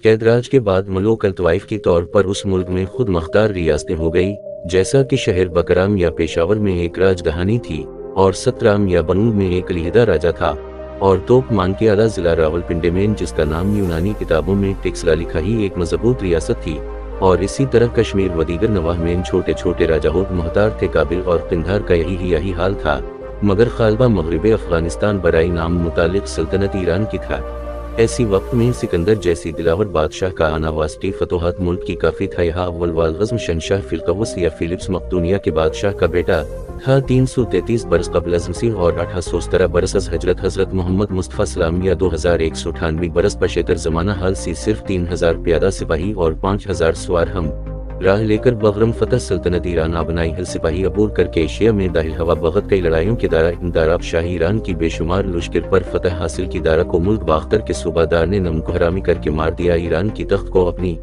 قیدراج کے بعد ملوک الطوائف کے طور پر اس ملک میں خود مختار ریاستیں ہو گئی، جیسا کہ شہر بکرام یا پیشاور میں ایک راج دہانی تھی اور سترام یا بنو میں ایک علیحدہ راجہ تھا، اور توپ مان کے اعلیٰ ضلع راولپنڈی میں جس کا نام یونانی کتابوں میں ٹیکسلا لکھا ہی ایک مضبوط ریاست تھی، اور اسی طرح کشمیر و دیگر نواح میں چھوٹے چھوٹے راجہوت محتار تھے۔ کابل اور قندھار کا یہی حال تھا، مگر غالباً مغرب افغانستان برائے نام متعلق سلطنت ایران کی تھا۔ ایسی وقت میں سکندر جیسی دلاور بادشاہ کا آنا واسطی فتوحات ملک کی کافی تھا۔ یہاں اول والغزم شہنشاہ فیلقوس یا فلپس مقدونیہ کے بادشاہ کا بیٹا تھا 333 برس قبل از مسیح اور 817 برس از ہجرت حضرت محمد مصطفیٰ سلام یا 2198 برس پشتر زمانہ حال سی صرف 3000 پیادہ سپاہی اور 5000 سوار ہم راہ لے کر بغرم فتح سلطنت ایران آبنائی ہل سپاہی عبور کر کے ایشیا میں داخل ہوا بغت کئی لڑائیوں کے دارہ انداراب شاہ ایران کی بے شمار لشکر پر فتح حاصل کی دارہ کو ملک باختر کے صوبہ دار نے نم کو حرامی کر کے مار دیا۔ ایران کی تخت کو اپنی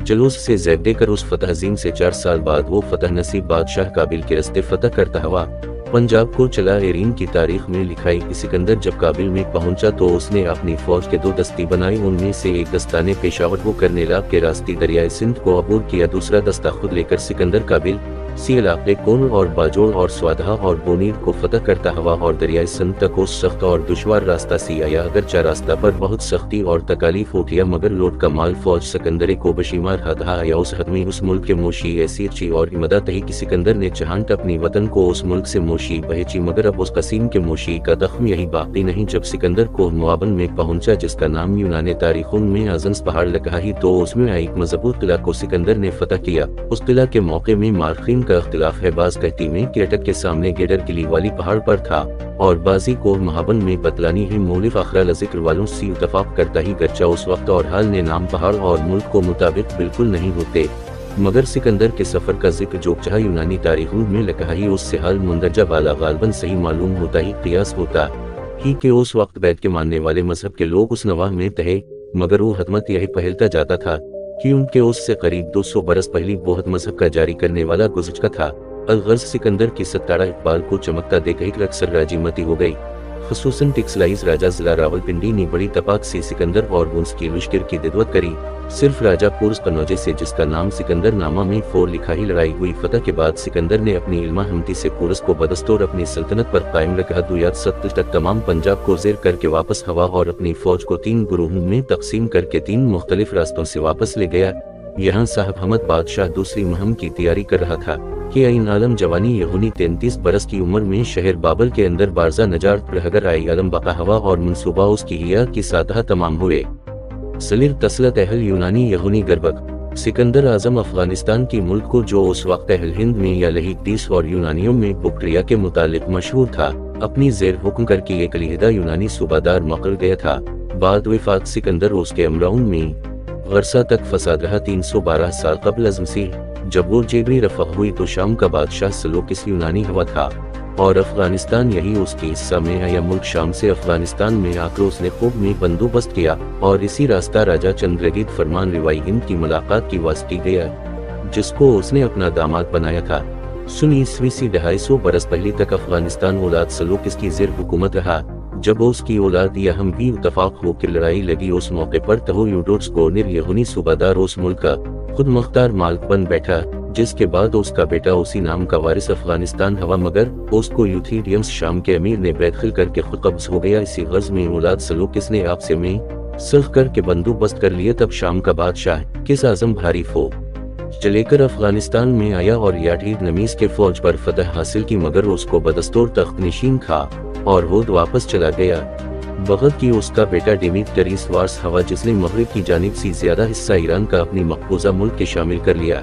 جلوس سے زیب دے کر اس فتح عظیم سے 4 سال بعد وہ فتح نصیب بادشاہ کابل کے رستے فتح کرتا ہوا پنجاب کو چلا۔ ایرین کی تاریخ میں لکھائی کہ سکندر جب کابل میں پہنچا تو اس نے اپنی فوج کے 2 دستی بنائے، ان میں سے ایک دستہ نے پیشاور کو کرنیلاب کے راستے دریائے سندھ کو عبور کیا، دوسرا دستہ خود لے کر سکندر کابل سی علاقے کون اور باجوڑ اور سوادھا اور بونیر کو فتح کرتا ہوا اور دریائے سندھ تک اس سخت اور دشوار راستہ سے آیا۔ اگرچہ راستہ پر بہت سختی اور تکالیف اٹھیا، مگر لوٹ کا مال فوج سکندر کو بشیمار ہتھا آیا۔ اس حد میں اس ملک کے موشی ایسی اچھی اور امداد تھی کہ سکندر نے چہانٹ اپنی وطن کو اس ملک سے موشی بہچی، مگر اب اس قسیم کے موشی کا دخم یہی باقی نہیں۔ جب سکندر کو موابن میں پہنچا جس کا نام یونان تاریخوں میں ازنس پہاڑ لکھا ہی، تو اس میں ایک مضبوط قلعہ کو سکندر نے فتح کیا۔ اس قلعہ کے موقع میں مارخین کا اختلاف ہے، بعض کہتی میں کہ اٹک کے سامنے گیڈر قلعے والی پہاڑ پر تھا اور بازی کو مہابن میں بتلانی ہی مولف اخرال ذکر والوں سے اتفاق کرتا ہی، گرچہ اس وقت اور حال نے نام پہاڑ اور ملک کو مطابق بالکل نہیں ہوتے، مگر سکندر کے سفر کا ذکر جو چاہا یونانی تاریخوں میں لکھا ہی اس سے حال مندرجہ بالا غالباً صحیح معلوم ہوتا ہی، قیاس ہوتا ہی کہ اس وقت بیت کے ماننے والے مذہب کے لوگ اس نواح میں تھے، مگر وہ حتمت یہی پہلتا جاتا تھا کہ ان کے اس سے قریب 200 برس پہلی بہت مذہب کا جاری کرنے والا گزر چکا تھا۔ الغرض سکندر کی ستارہ اقبال کو چمکتا دیکھ کر اکثر راجی متی ہو گئی، خصوصاً ٹیکسلائز راجہ ضلع راولپنڈی نے بڑی تپاک سے سکندر اور بنس کی لشکر کی دعوت کری۔ صرف راجہ پورس قنوجے سے جس کا نام سکندر نامہ میں فور لکھا ہی لڑائی ہوئی۔ فتح کے بعد سکندر نے اپنی علمہ ہمتی سے پورس کو بدستور اپنی سلطنت پر قائم رکھا، 2007 تک تمام پنجاب کو زیر کر کے واپس ہوا اور اپنی فوج کو 3 گروہوں میں تقسیم کر کے 3 مختلف راستوں سے واپس لے گیا۔ یہاں صاحب حمد بادشاہ دوسری مہم کی تیاری کر رہا تھا کہ عین عالم جوانی یہونی 33 برس کی عمر میں شہر بابل کے اندر بارزہ نجارت رہگر آئی عالم بقا ہوا اور منصوبہ اس کی حیا کی ساتھ تمام ہوئے۔ سلیر تسلط اہل یونانی یہونی گربک سکندر اعظم افغانستان کی ملک کو جو اس وقت اہل ہند میں یا لہیکتیس اور یونانیوں میں بکٹریا کے متعلق مشہور تھا، اپنی زیر حکم کر کے ایک علیحدہ یونانی صوبہ دار مقرر گیا تھا۔ بعد وفات سکندر اس کے امراؤن میں غرسہ تک فساد رہا۔ 312 سال قبل از مسیح جب وہ جیبری رفع ہوئی تو شام کا بادشاہ سلوکس یونانی ہوا تھا اور افغانستان یہی اس کے حصہ میں آیا۔ ملک شام سے افغانستان میں آ کر اس نے خوب میں بندوبست کیا اور اسی راستہ راجہ چندرگیت فرمان روائی ہند کی ملاقات کی واسطے گیا جس کو اس نے اپنا داماد بنایا تھا۔ 250 برس پہلے تک افغانستان اولاد سلوکس کی زیر حکومت رہا۔ جب اس کی اولاد یا ہم بھی اتفاق ہو کر لڑائی لگی، اس موقع پر تہو یوڈوٹس گورنر یہونی صوبہ دار اس ملک کا خود مختار مالک بن بیٹھا، جس کے بعد اس کا بیٹا اسی نام کا وارث افغانستان ہوا، مگر اس کو یوتھیڈیمس شام کے امیر نے بیدخل کر کے خود قبض ہو گیا۔ اسی غرض میں اولاد سلوکس نے آپس میں صلح کر کے بندوبست کر لیا۔ تب شام کا بادشاہ کس اعظم بھاری فوج چلے کر افغانستان میں آیا اور یاٹھیر نمیس کے فوج پر فتح حاصل کی، مگر اس کو بدستور تخت نشین کھا اور وہ واپس چلا گیا۔ بغت کی اس کا بیٹا ڈیمیٹریس وارس ہوا جس نے مغرب کی جانب سے زیادہ حصہ ایران کا اپنی مقبوضہ ملک کے شامل کر لیا۔